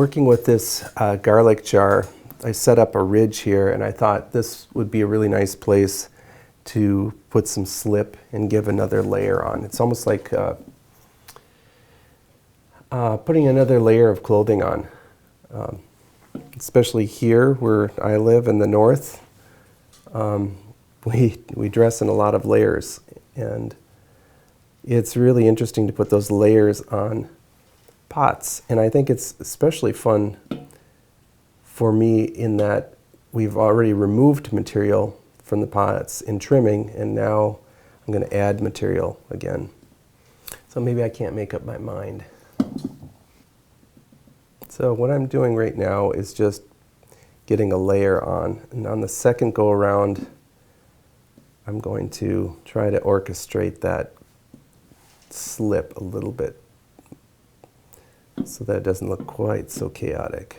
working with this garlic jar, I set up a ridge here, and I thought this would be a really nice place to put some slip and give another layer on. It's almost like putting another layer of clothing on, especially here where I live in the north. We dress in a lot of layers, and it's really interesting to put those layers on pots. And I think it's especially fun for me in that we've already removed material from the pots in trimming, and now I'm going to add material again. So maybe I can't make up my mind. So what I'm doing right now is just getting a layer on, and on the second go around I'm going to try to orchestrate that slip a little bit so that it doesn't look quite so chaotic.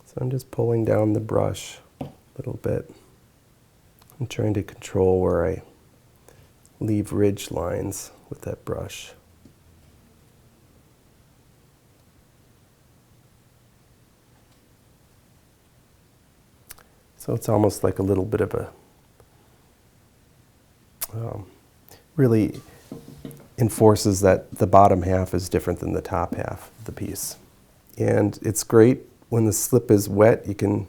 So I'm just pulling down the brush a little bit. I'm trying to control where I leave ridge lines with that brush. So it's almost like a little bit of a, really enforces that the bottom half is different than the top half of the piece. And it's great when the slip is wet, you can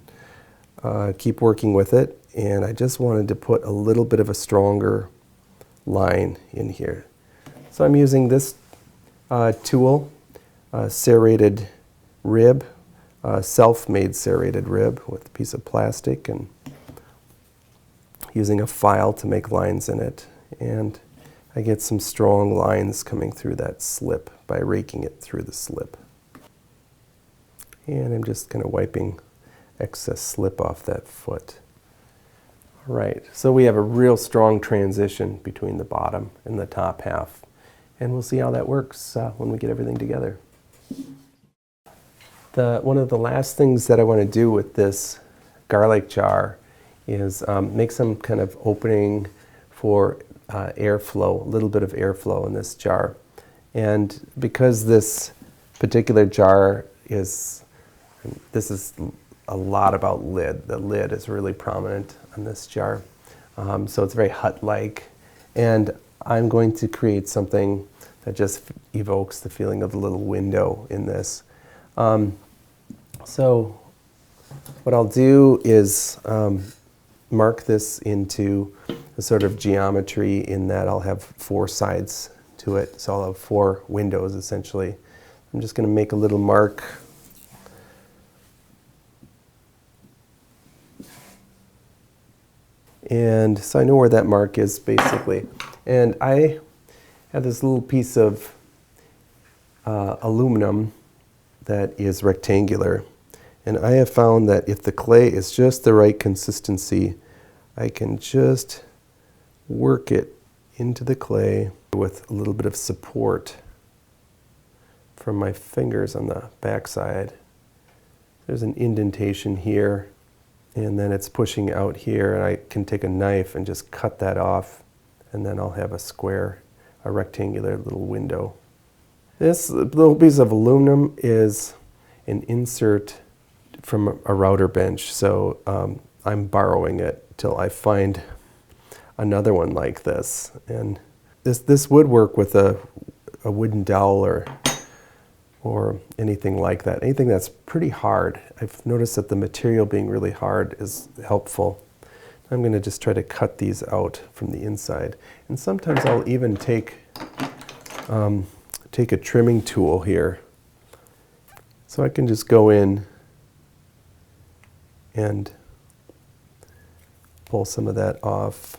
keep working with it. And I just wanted to put a little bit of a stronger line in here. So I'm using this tool, serrated rib, self-made serrated rib with a piece of plastic, and using a file to make lines in it. And I get some strong lines coming through that slip by raking it through the slip. And I'm just kind of wiping excess slip off that foot. All right, so we have a real strong transition between the bottom and the top half. And we'll see how that works when we get everything together. One of the last things that I want to do with this garlic jar is make some kind of opening for airflow, a little bit of airflow in this jar. And because this particular jar this is a lot about lid. The lid is really prominent on this jar. So it's very hut-like. And I'm going to create something that just evokes the feeling of the little window in this. So what I'll do is mark this into a sort of geometry in that I'll have 4 sides to it. So I'll have 4 windows essentially. I'm just going to make a little mark. And so I know where that mark is basically. And I have this little piece of aluminum that is rectangular. And I have found that if the clay is just the right consistency, I can just work it into the clay with a little bit of support from my fingers on the backside. There's an indentation here, and then it's pushing out here, and I can take a knife and just cut that off, and then I'll have a square, a rectangular little window. This little piece of aluminum is an insert from a router bench, so I'm borrowing it till I find another one like this. And this would work with a wooden dowel or anything like that. Anything that's pretty hard. I've noticed that the material being really hard is helpful. I'm going to just try to cut these out from the inside. And sometimes I'll even take a trimming tool here. So I can just go in and pull some of that off.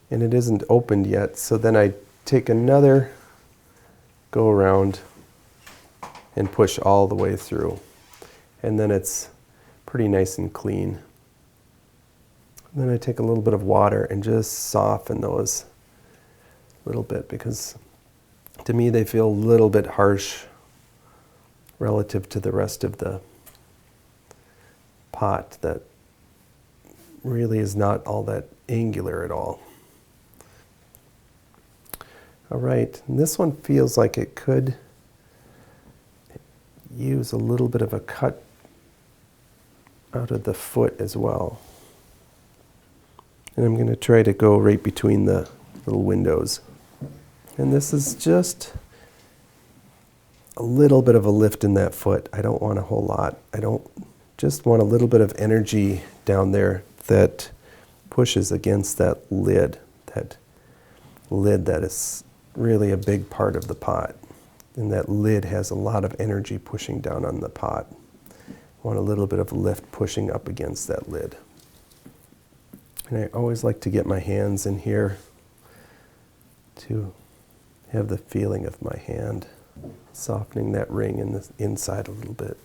And it isn't opened yet, so then I take another go around and push all the way through. And then it's pretty nice and clean. And then I take a little bit of water and just soften those a little bit, because to me they feel a little bit harsh relative to the rest of the pot that really is not all that angular at all. All right, and this one feels like it could use a little bit of a cut out of the foot as well. And I'm going to try to go right between the little windows. And this is just a little bit of a lift in that foot. I don't want a whole lot. I don't just want a little bit of energy down there that pushes against that lid that is really a big part of the pot. And that lid has a lot of energy pushing down on the pot. I want a little bit of lift pushing up against that lid. And I always like to get my hands in here to have the feeling of my hand softening that ring in the inside a little bit.